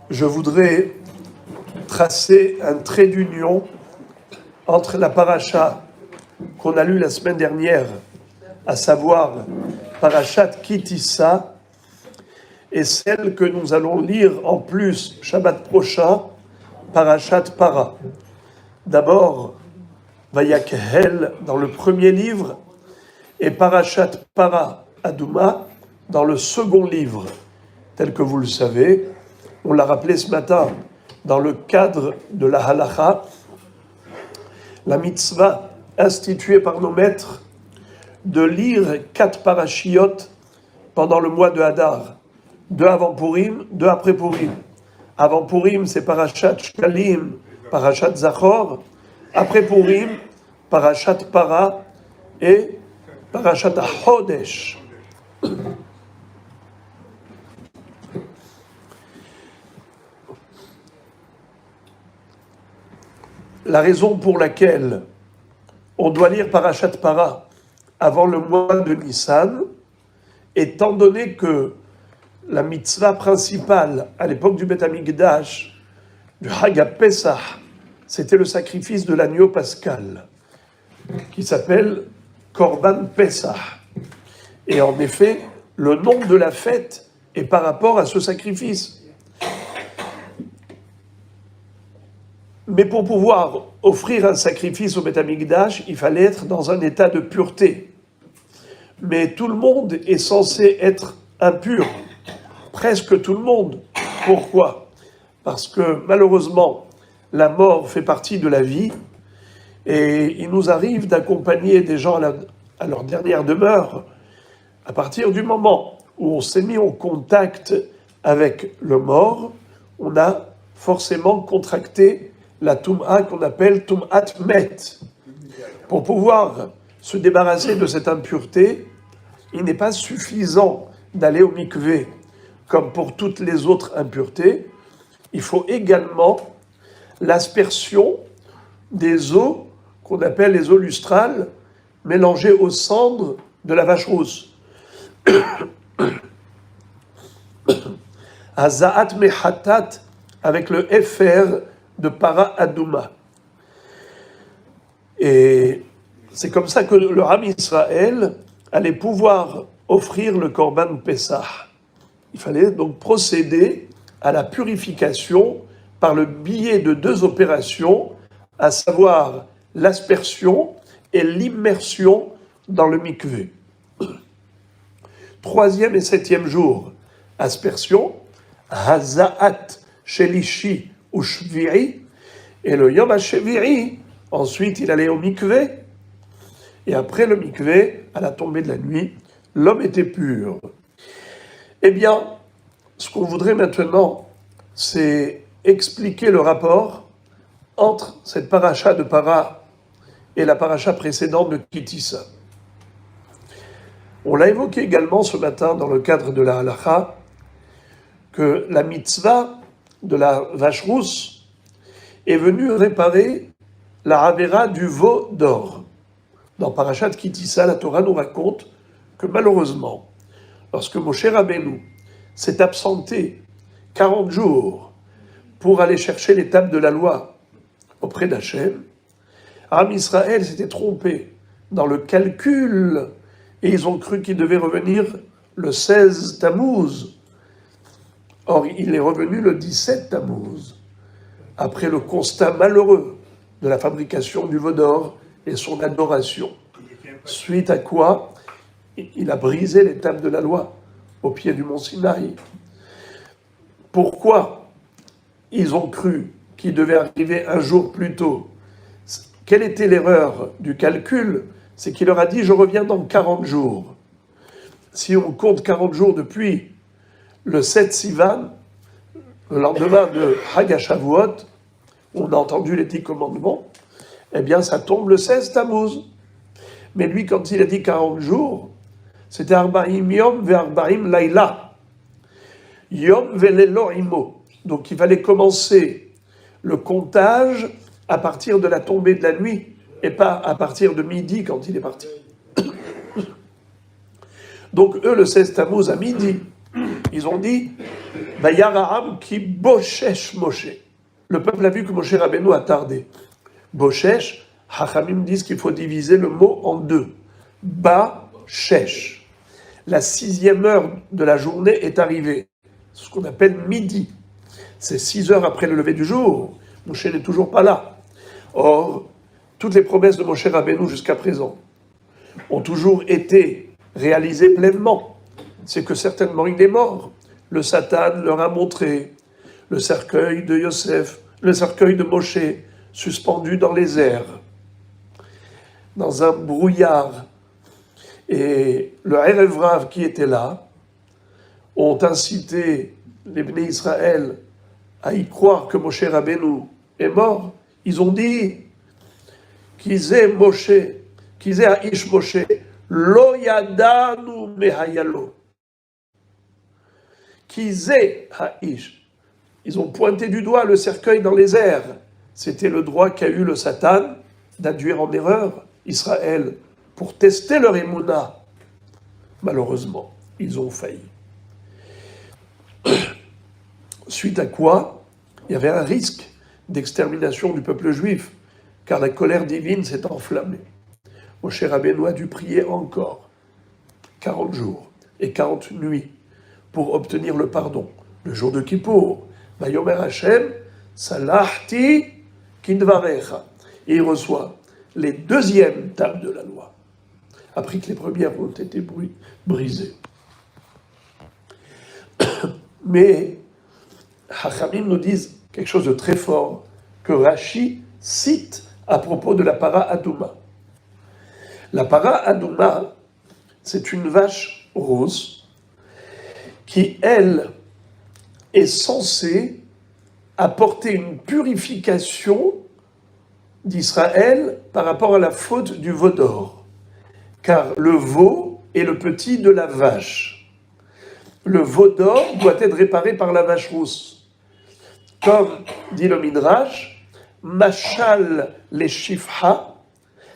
je voudrais tracer un trait d'union entre la paracha qu'on a lue la semaine dernière, à savoir parachat Kitissa, et celle que nous allons lire en plus Shabbat prochain, parachat Para. D'abord, Vayakhel dans le premier livre et parachat Para Adouma dans le second livre. Tel que vous le savez, on l'a rappelé ce matin, dans le cadre de la halacha, la mitzvah instituée par nos maîtres de lire 4 parachiotes pendant le mois de Hadar. 2 avant Purim, 2 après Purim. Avant Purim, c'est parachat Shkalim, parachat Zachor. Après Purim, parachat Para et parachat HaChodesh. La raison pour laquelle on doit lire parachat Para avant le mois de Nissan, étant donné que la mitzvah principale à l'époque du Beth Amikdash, du Hag Pesach, c'était le sacrifice de l'agneau pascal, qui s'appelle Korban Pesach. Et en effet, le nom de la fête est par rapport à ce sacrifice. Mais pour pouvoir offrir un sacrifice au Beth Amikdash, il fallait être dans un état de pureté. Mais tout le monde est censé être impur. Presque tout le monde. Pourquoi ? Parce que malheureusement, la mort fait partie de la vie et il nous arrive d'accompagner des gens à leur dernière demeure. À partir du moment où on s'est mis en contact avec le mort, on a forcément contracté la Tum'a qu'on appelle Tum'at Met. Pour pouvoir se débarrasser de cette impureté, il n'est pas suffisant d'aller au mikvé comme pour toutes les autres impuretés. Il faut également l'aspersion des eaux qu'on appelle les eaux lustrales mélangées aux cendres de la vache rousse. Azaat mehatat avec le FR de Para Adouma. Et c'est comme ça que le Ham Israël allait pouvoir offrir le Korban Pesach. Il fallait donc procéder à la purification par le biais de 2 opérations, à savoir l'aspersion et l'immersion dans le mikvé. 3e et 7e jour, aspersion, Hazaat Shelishi ou Shvi'i, et le Yom HaShevi'i, ensuite il allait au mikvé, et après le mikvé, à la tombée de la nuit, l'homme était pur. Eh bien, ce qu'on voudrait maintenant, c'est expliquer le rapport entre cette paracha de Para et la paracha précédente de Kitissa. On l'a évoqué également ce matin dans le cadre de la halacha, que la mitzvah de la vache rousse est venue réparer la Avera du veau d'or. Dans parachat Kitissa, la Torah nous raconte que malheureusement, lorsque Moshe Rabbeinu s'est absenté 40 jours pour aller chercher les tables de la loi auprès d'Hachem, Am Israël s'était trompé dans le calcul et ils ont cru qu'il devait revenir le 16 Tammuz. Or, il est revenu le 17 Tammuz, après le constat malheureux de la fabrication du veau d'or et son adoration. Suite à quoi, il a brisé les tables de la loi au pied du mont Sinaï. Pourquoi ils ont cru qu'il devait arriver un jour plus tôt? Quelle était l'erreur du calcul? C'est qu'il leur a dit « je reviens dans 40 jours ». Si on compte 40 jours depuis le 7 Sivan, le lendemain de Hag HaShavuot, on a entendu les 10 commandements, eh bien ça tombe le 16 Tammuz. Mais lui, quand il a dit 40 jours, c'était Arba'im Yom ve'Arba'im Laila. Yom ve'lelo imo. Donc il fallait commencer le comptage à partir de la tombée de la nuit et pas à partir de midi quand il est parti. Donc eux, le 16 Tammuz à midi, ils ont dit Vayaraham qui boshesh Moshe. Le peuple a vu que Moshe Rabbeinu a tardé. Boshesh, Hachamim disent qu'il faut diviser le mot en deux. Ba-shesh. La 6e heure de la journée est arrivée. C'est ce qu'on appelle midi. C'est 6 heures après le lever du jour. Moshe n'est toujours pas là. Or, toutes les promesses de Moshe Rabbeinu jusqu'à présent ont toujours été réalisées pleinement. C'est que certainement il est mort. Le Satan leur a montré le cercueil de Yosef, le cercueil de Moshe, suspendu dans les airs, dans un brouillard. Et le Erev Rav qui était là ont incité les Bnei Israël à y croire que Moshe Rabbeinu est mort. Ils ont dit Kizé Moshe, Kizé Aish Moshe, Lo Yadanu Mehayalo. Kizé Aish. Ils ont pointé du doigt le cercueil dans les airs. C'était le droit qu'a eu le Satan d'induire en erreur Israël pour tester leur émouna. Malheureusement, ils ont failli. Suite à quoi, il y avait un risque d'extermination du peuple juif, car la colère divine s'est enflammée. Moshe Rabbeinu a dû prier encore 40 jours et 40 nuits pour obtenir le pardon. Le jour de Kippour, Vayomer Hashem, Salahti Kindvarecha. Et il reçoit les 2e tables de la loi, après que les premières ont été brisées. Mais Hachamim nous disent quelque chose de très fort, que Rashi cite à propos de la para Adouma. La para Adouma, c'est une vache rose qui, elle, est censée apporter une purification d'Israël par rapport à la faute du veau d'or. Car le veau est le petit de la vache. Le veau d'or doit être réparé par la vache rousse. Comme dit le Midrash, Machal les Shifha,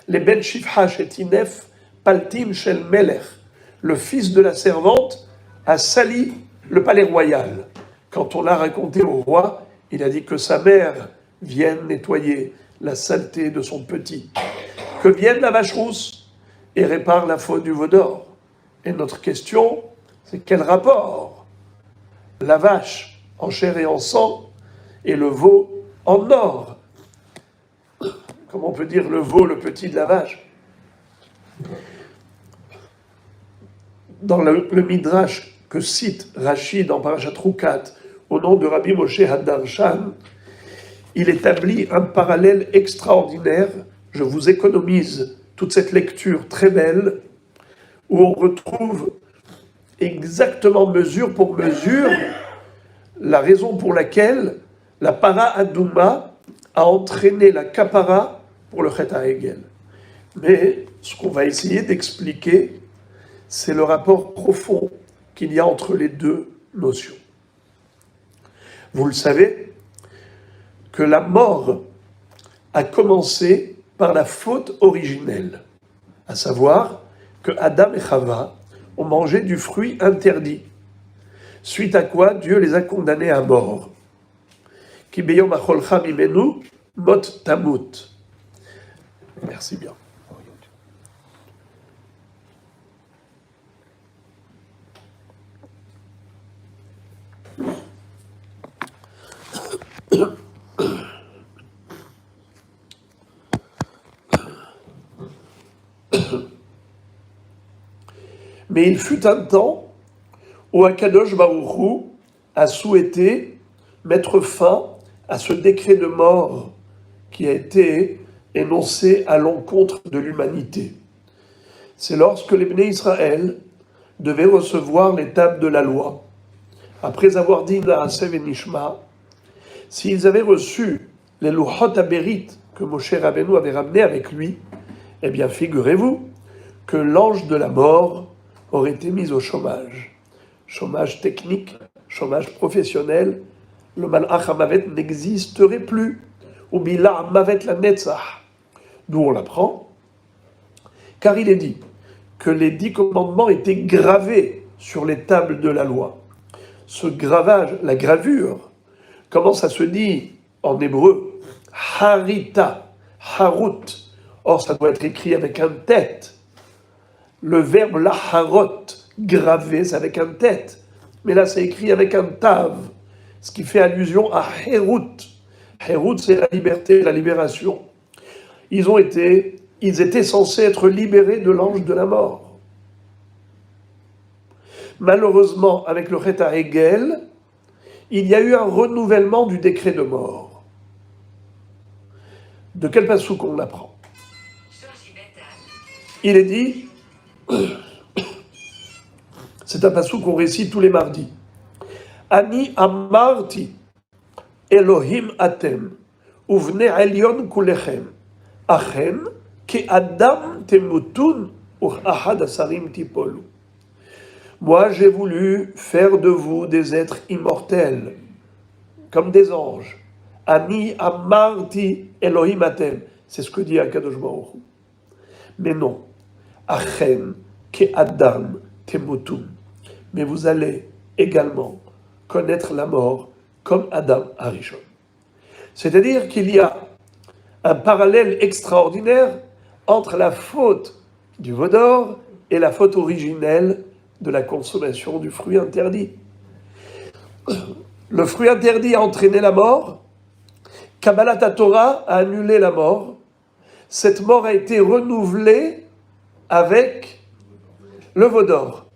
les Ben Shifha shetinef, Paltin shel Melech. Le fils de la servante a sali le palais royal. Quand on l'a raconté au roi, il a dit que sa mère vienne nettoyer la saleté de son petit. Que vienne la vache rousse et répare la faute du veau d'or. Et notre question, c'est quel rapport la vache en chair et en sang et le veau en or? Comment on peut dire le veau, le petit de la vache? Dans le Midrash que cite Rashi dans Parashat Rukat, au nom de Rabbi Moshe Hadarshan, il établit un parallèle extraordinaire. Je vous économise toute cette lecture très belle, où on retrouve exactement mesure pour mesure la raison pour laquelle la para Adouma a entraîné la kapara pour le Chet HaEgel. Mais ce qu'on va essayer d'expliquer, c'est le rapport profond qu'il y a entre les deux notions. Vous le savez, que la mort a commencé par la faute originelle, à savoir que Adam et Chava ont mangé du fruit interdit, suite à quoi Dieu les a condamnés à mort. Ki beyom acholcha mimenu mot tamut. Merci bien. Mais il fut un temps où Akadosh Baruch Hu a souhaité mettre fin à ce décret de mort qui a été énoncé à l'encontre de l'humanité. C'est lorsque les Bnei Israël devaient recevoir les tables de la loi. Après avoir dit Na'aseh v'nishma, s'ils avaient reçu les Luchot HaBerit que Moshe Rabbeinu avait ramenés avec lui, eh bien figurez-vous que l'ange de la mort aurait été mis au chômage. Chômage technique, chômage professionnel, le Malach HaMavet n'existerait plus. Ou Bila HaMavet la Netzach. D'où on l'apprend, car il est dit que les 10 commandements étaient gravés sur les tables de la loi. ce gravage, la gravure, comment ça se dit en hébreu? Harita, harut. Or, ça doit être écrit avec un tête. Le verbe laharot, graver, c'est avec un tête. Mais là, c'est écrit avec un tav, ce qui fait allusion à Hérut. Hérut, c'est la liberté, la libération. Ils étaient censés être libérés de l'ange de la mort. Malheureusement, avec le Chet HaEgel, il y a eu un renouvellement du décret de mort. De quel passouk on l'apprend? Il est dit, c'est un passouk qu'on récite tous les mardis. Ani amarti Elohim atem, uvne elyon kulechem, achem ke adam temutun ahad asarim tipolu. Moi, j'ai voulu faire de vous des êtres immortels, comme des anges. Ani amarti Elohim atem. C'est ce que dit Akadosh Baruch Hu. Mais non. Achem ke adam temutun. Mais vous allez également connaître la mort comme Adam Arishon. C'est-à-dire qu'il y a un parallèle extraordinaire entre la faute du veau d'or et la faute originelle de la consommation du fruit interdit. Le fruit interdit a entraîné la mort, Kabbalat Torah a annulé la mort, cette mort a été renouvelée avec le veau d'or.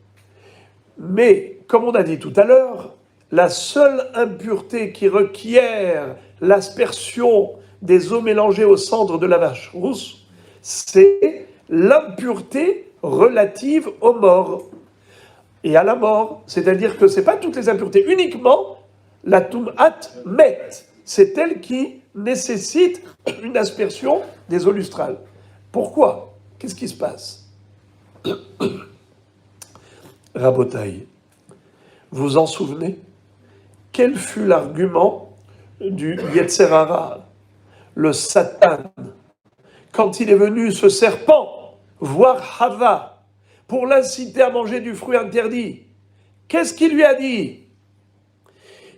Mais, comme on a dit tout à l'heure, la seule impureté qui requiert l'aspersion des eaux mélangées au cendre de la vache rousse, c'est l'impureté relative aux morts et à la mort. C'est-à-dire que ce n'est pas toutes les impuretés, uniquement la tum'at met. C'est elle qui nécessite une aspersion des eaux lustrales. Pourquoi? Qu'est-ce qui se passe? Rabotaï, vous en souvenez? Quel fut l'argument du Yetzer Hara, le Satan, quand il est venu, ce serpent, voir Hava, pour l'inciter à manger du fruit interdit? Qu'est-ce qu'il lui a dit?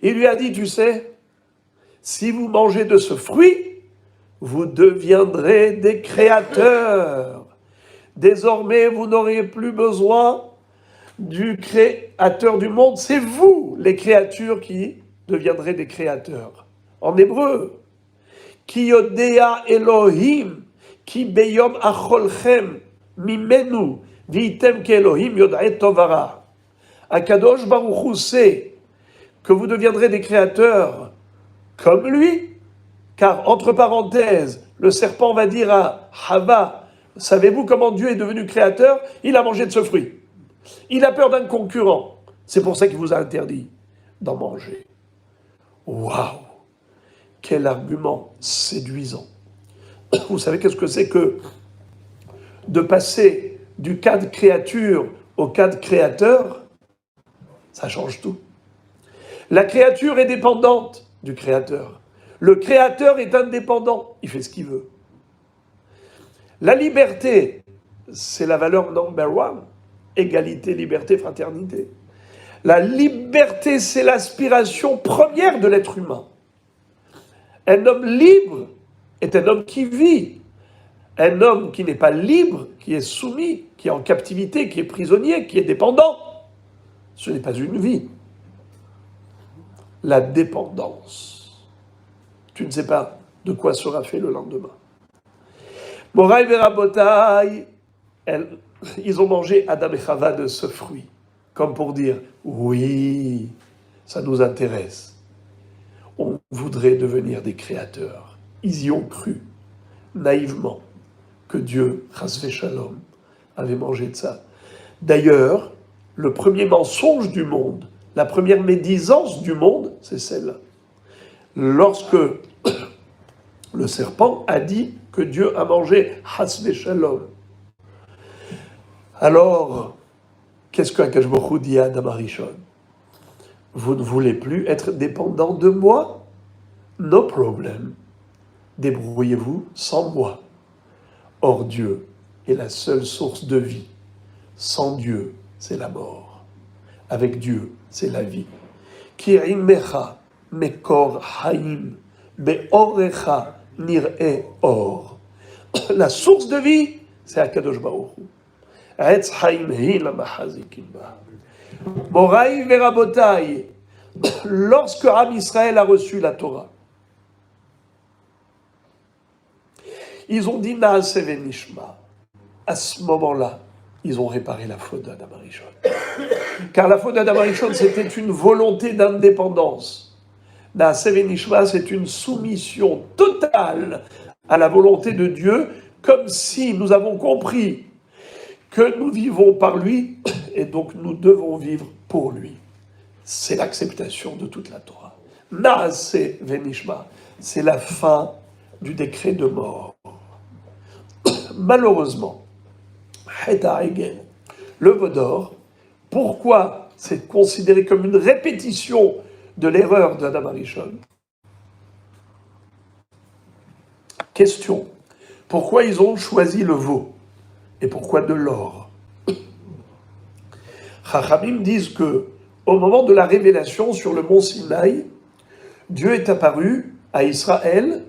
Il lui a dit, tu sais, si vous mangez de ce fruit, vous deviendrez des créateurs. Désormais, vous n'aurez plus besoin du créateur du monde, c'est vous, les créatures, qui deviendrez des créateurs. En hébreu, Ki yodea Elohim, ki beyom acholchem, mimenu, vitem ke Elohim yoda'et tovara. Akadosh Baruch Hu sait que vous deviendrez des créateurs comme lui, car, entre parenthèses, le serpent va dire à Hava, savez-vous comment Dieu est devenu créateur? Il a mangé de ce fruit. Il a peur d'un concurrent. C'est pour ça qu'il vous a interdit d'en manger. Waouh! Quel argument séduisant. Vous savez qu'est-ce que c'est que de passer du cas de créature au cas de créateur? Ça change tout. La créature est dépendante du créateur. Le créateur est indépendant. Il fait ce qu'il veut. La liberté, c'est la valeur number one. Égalité, liberté, fraternité. La liberté, c'est l'aspiration première de l'être humain. Un homme libre est un homme qui vit. Un homme qui n'est pas libre, qui est soumis, qui est en captivité, qui est prisonnier, qui est dépendant, ce n'est pas une vie. La dépendance. Tu ne sais pas de quoi sera fait le lendemain. Moraï Verabotaï, ils ont mangé Adam et Chava de ce fruit, comme pour dire, oui, ça nous intéresse. On voudrait devenir des créateurs. Ils y ont cru, naïvement, que Dieu, Chasvé Shalom, avait mangé de ça. D'ailleurs, le premier mensonge du monde, la première médisance du monde, c'est celle-là. Lorsque le serpent a dit que Dieu a mangé Chasvé Shalom. Alors, qu'est-ce qu'Akadosh Baruch Hu dit à Adam Arishon? Vous ne voulez plus être dépendant de moi? No problem. Débrouillez-vous sans moi. Or, Dieu est la seule source de vie. Sans Dieu, c'est la mort. Avec Dieu, c'est la vie. Ki imecha mekor haim beorecha nir'e or. La source de vie, c'est Akadosh Baruch Hu. Etz haim hi la machazikim ba. Moraï verabotai, lorsque Am Israël a reçu la Torah, ils ont dit Naaseh venishma. À ce moment-là, ils ont réparé la faute d'Adam Arishon. Car la faute d'Adam Arishon, c'était une volonté d'indépendance. Naaseh venishma, c'est une soumission totale à la volonté de Dieu, comme si nous avons compris que nous vivons par lui, et donc nous devons vivre pour lui. C'est l'acceptation de toute la Torah. Naaseh venishma, c'est la fin du décret de mort. Malheureusement, le Vaudor, pourquoi c'est considéré comme une répétition de l'erreur d'Adam Arishon? Question, pourquoi ils ont choisi le veau et pourquoi de l'or? Chachamim disent que au moment de la révélation sur le mont Sinaï, Dieu est apparu à Israël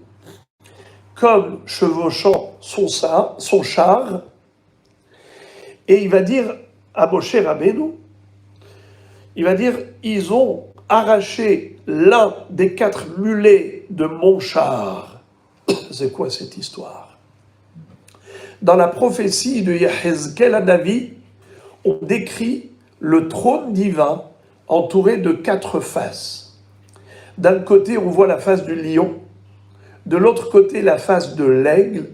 comme chevauchant son char, et il va dire à Moshe Rabbeinu, il va dire, ils ont arraché l'un des 4 mulets de mon char. C'est quoi cette histoire? Dans la prophétie de Yehezkel Hanavi, on décrit le trône divin entouré de 4 faces. D'un côté, on voit la face du lion, de l'autre côté, la face de l'aigle,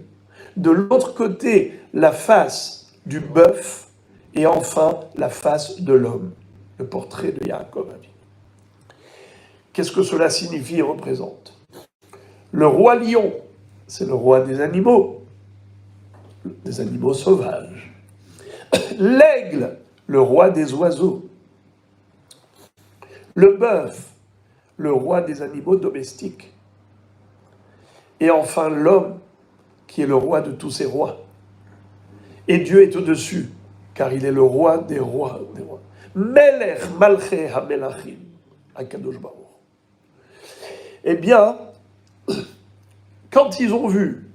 de l'autre côté, la face du bœuf, et enfin, la face de l'homme, le portrait de Yaakov Avinu. Qu'est-ce que cela signifie et représente? Le roi lion, c'est le roi des animaux sauvages. L'aigle, le roi des oiseaux. Le bœuf, le roi des animaux domestiques. Et enfin l'homme, qui est le roi de tous ces rois. Et Dieu est au-dessus, car il est le roi des rois. Melech malchei hamelachim, Akadosh Baruch. Eh bien, quand ils ont vu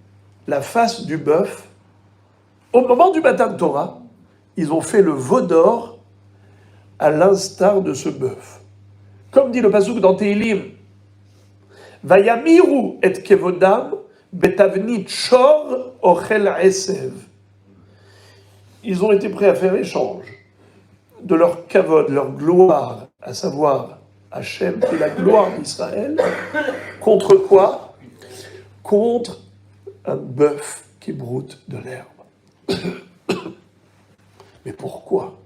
la face du bœuf, au moment du matin de Torah, ils ont fait le veau d'or à l'instar de ce bœuf. Comme dit le pasuk dans Tehilim, Vayamiru et kevodam betavnit shor ochel esev. Ils ont été prêts à faire échange de leur kavod, leur gloire, à savoir Hachem et la gloire d'Israël, contre quoi? Contre un bœuf qui broute de l'herbe. Mais pourquoi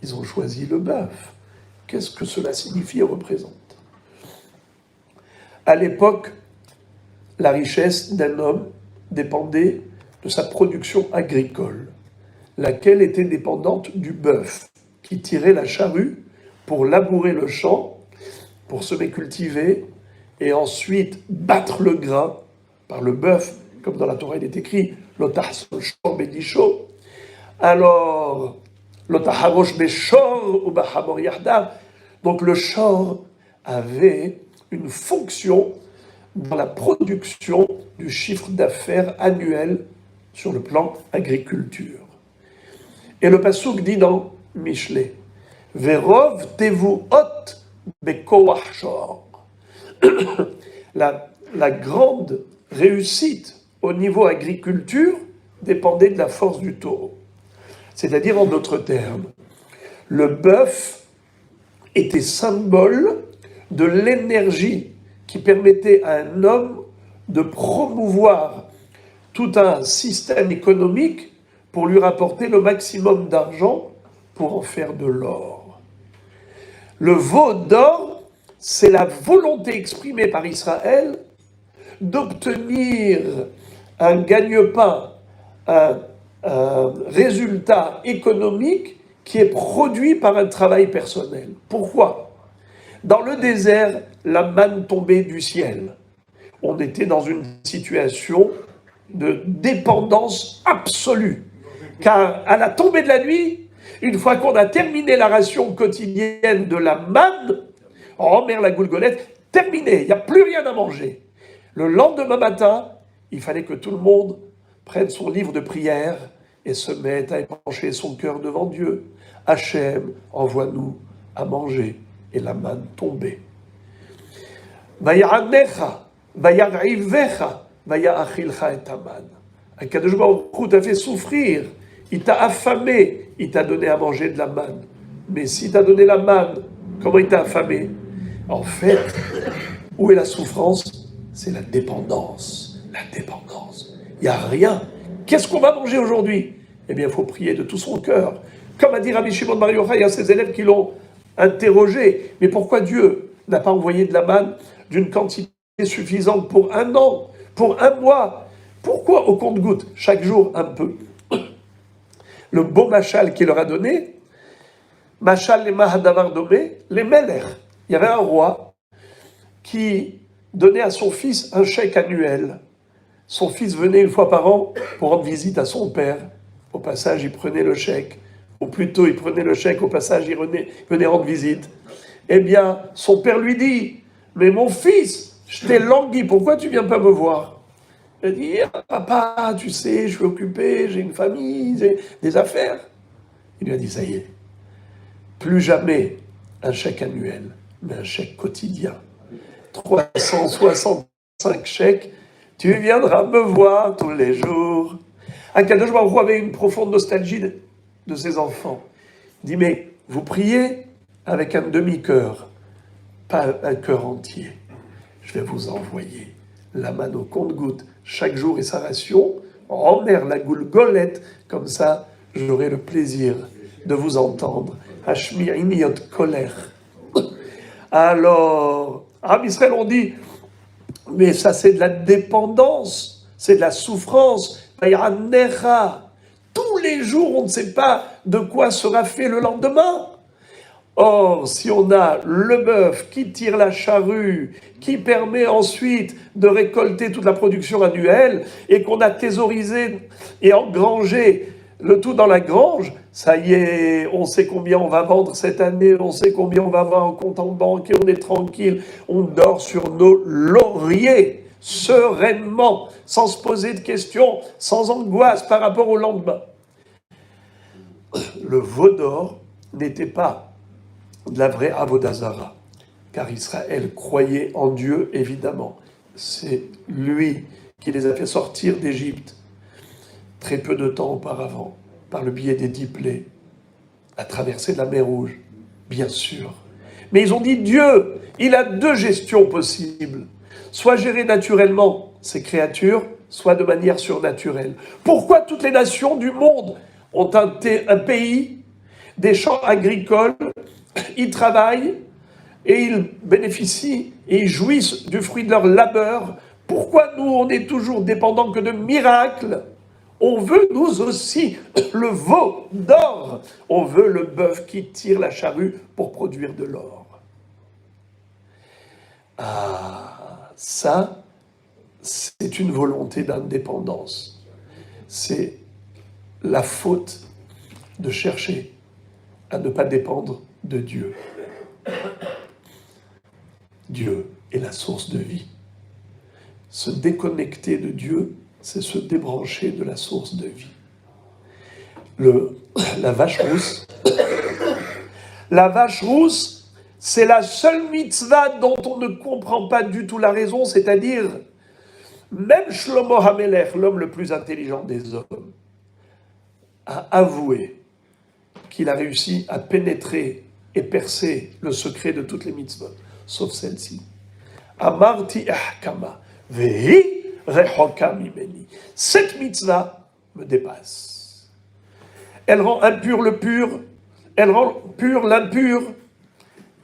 ils ont choisi le bœuf? Qu'est-ce que cela signifie et représente? À l'époque, la richesse d'un homme dépendait de sa production agricole, laquelle était dépendante du bœuf, qui tirait la charrue pour labourer le champ, pour semer, cultiver, et ensuite battre le grain par le bœuf, comme dans la Torah il est écrit, l'otahs shor bedisho. Alors, l'otaharosh beshor ou bahamor yardav. Donc le shor avait une fonction dans la production du chiffre d'affaires annuel sur le plan agriculture. Et le pasuk dit dans Mishlei, Verov tevu ot bekoach shor. La grande réussite au niveau agriculture dépendait de la force du taureau. C'est-à-dire, en d'autres termes, le bœuf était symbole de l'énergie qui permettait à un homme de promouvoir tout un système économique pour lui rapporter le maximum d'argent pour en faire de l'or. Le veau d'or, c'est la volonté exprimée par Israël d'obtenir un gagne-pain, un résultat économique qui est produit par un travail personnel. Pourquoi? Dans le désert, la manne tombait du ciel. On était dans une situation de dépendance absolue. Car à la tombée de la nuit, une fois qu'on a terminé la ration quotidienne de la manne, Omer la goulgolette, terminé, il n'y a plus rien à manger. Le lendemain matin, il fallait que tout le monde prenne son livre de prière et se mette à épancher son cœur devant Dieu. Hachem, envoie-nous à manger. Et la manne tombait. Vaya'anecha, vayar'ivecha, vaya'achilcha et aman. Akadosh Baruch Hu t'a fait souffrir, il t'a affamé, il t'a donné à manger de la manne. Mais s'il t'a donné la manne, comment il t'a affamé? En fait, où est la souffrance? C'est la dépendance. La dépendance. Il n'y a rien. Qu'est-ce qu'on va manger aujourd'hui? Eh bien, il faut prier de tout son cœur. Comme a dit Rabbi Shimon Bar Yochai, il y a ses élèves qui l'ont interrogé. Mais pourquoi Dieu n'a pas envoyé de la manne d'une quantité suffisante pour un an, pour un mois? Pourquoi au compte-gouttes, chaque jour un peu? Le beau machal qu'il leur a donné, machal les mahadavar domé, les melech. Il y avait un roi qui donnait à son fils un chèque annuel. Son fils venait une fois par an pour rendre visite à son père. Au passage, il prenait le chèque. Ou plutôt, il prenait le chèque, au passage, il venait rendre visite. Eh bien, son père lui dit, « Mais mon fils, je t'ai langui, pourquoi tu viens pas me voir ?» Il dit, « Papa, tu sais, je suis occupé, j'ai une famille, j'ai des affaires. » Il lui a dit, « Ça y est, plus jamais un chèque annuel, mais un chèque quotidien. 365 chèques, tu viendras me voir tous les jours. » Akadosh Baruch Hu avait une profonde nostalgie de ses enfants. Il dit, mais vous priez avec un demi-cœur, pas un cœur entier. Je vais vous envoyer la manne au compte-gouttes, chaque jour et sa ration, en mer la goulgolette, comme ça j'aurai le plaisir de vous entendre. Hashmi iniot colère. Alors, Rabbi Israël on dit, mais ça c'est de la dépendance, c'est de la souffrance. Tous les jours, on ne sait pas de quoi sera fait le lendemain. Or, si on a le bœuf qui tire la charrue, qui permet ensuite de récolter toute la production annuelle, et qu'on a thésaurisé et engrangé le tout dans la grange, ça y est, on sait combien on va vendre cette année, on sait combien on va avoir en compte en banque, et on est tranquille, on dort sur nos lauriers, sereinement, sans se poser de questions, sans angoisse par rapport au lendemain. Le veau d'or n'était pas de la vraie Avodah Zara, car Israël croyait en Dieu, évidemment. C'est lui qui les a fait sortir d'Égypte très peu de temps auparavant, par le biais des 10 plaies, la traversée de la mer Rouge, bien sûr. Mais ils ont dit, Dieu, il a 2 gestions possibles. Soit gérer naturellement ces créatures, soit de manière surnaturelle. Pourquoi toutes les nations du monde ont un pays, des champs agricoles, ils travaillent et ils bénéficient et ils jouissent du fruit de leur labeur? Pourquoi nous, on est toujours dépendants que de miracles? On veut, nous aussi, le veau d'or. On veut le bœuf qui tire la charrue pour produire de l'or. Ah, ça, c'est une volonté d'indépendance. C'est la faute de chercher à ne pas dépendre de Dieu. Dieu est la source de vie. Se déconnecter de Dieu, c'est se débrancher de la source de vie. La vache rousse, c'est la seule mitzvah dont on ne comprend pas du tout la raison, c'est-à-dire, même Shlomo HaMelech, l'homme le plus intelligent des hommes, a avoué qu'il a réussi à pénétrer et percer le secret de toutes les mitzvot, sauf celle-ci. Amarti ahkama, vehi rechoka mimeni. Cette mitzvah me dépasse. Elle rend impur le pur, elle rend pur l'impur,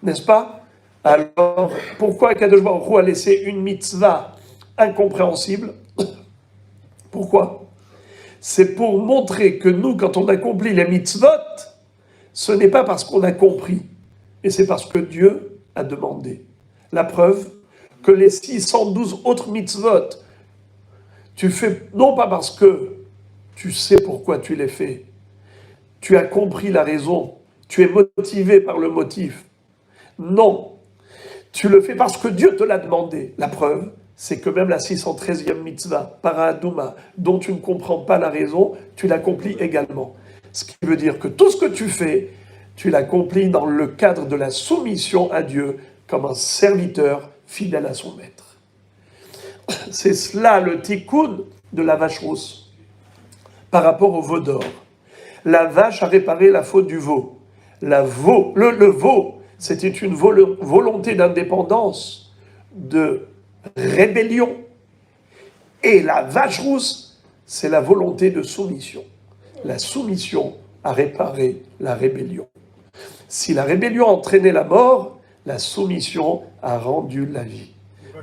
n'est-ce pas? Alors, pourquoi Kadosh Baruch Hu a laissé une mitzvah incompréhensible? Pourquoi? C'est pour montrer que nous, quand on accomplit les mitzvot, ce n'est pas parce qu'on a compris, mais c'est parce que Dieu a demandé. La preuve que les 612 autres mitzvot, tu fais non pas parce que tu sais pourquoi tu les fais, tu as compris la raison, tu es motivé par le motif. Non, Tu le fais parce que Dieu te l'a demandé. La preuve, c'est que même la 613e mitzvah, Paradouma, dont tu ne comprends pas la raison, tu l'accomplis également. Ce qui veut dire que tout ce que tu fais, tu l'accomplis dans le cadre de la soumission à Dieu, comme un serviteur fidèle à son maître. C'est cela le tikkun de la vache rousse par rapport au veau d'or. La vache a réparé la faute du veau. Le veau, c'était une volonté d'indépendance, de rébellion. Et la vache rousse, c'est la volonté de soumission. La soumission a réparé la rébellion. Si la rébellion entraînait la mort, la soumission a rendu la vie.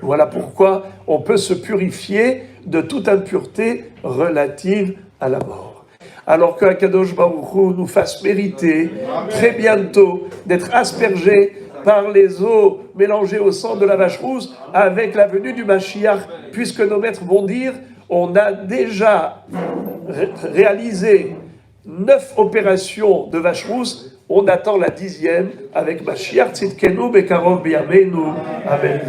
Voilà pourquoi on peut se purifier de toute impureté relative à la mort. Alors que Akadosh Baruch Hu nous fasse mériter très bientôt d'être aspergés par les eaux mélangées au sang de la vache rousse avec la venue du Mashiach, puisque nos maîtres vont dire, on a déjà réalisé 9 opérations de vache rousse, on attend la 10e avec Mashiach Tzidkenu Bekarov B'Yameinu. Amen.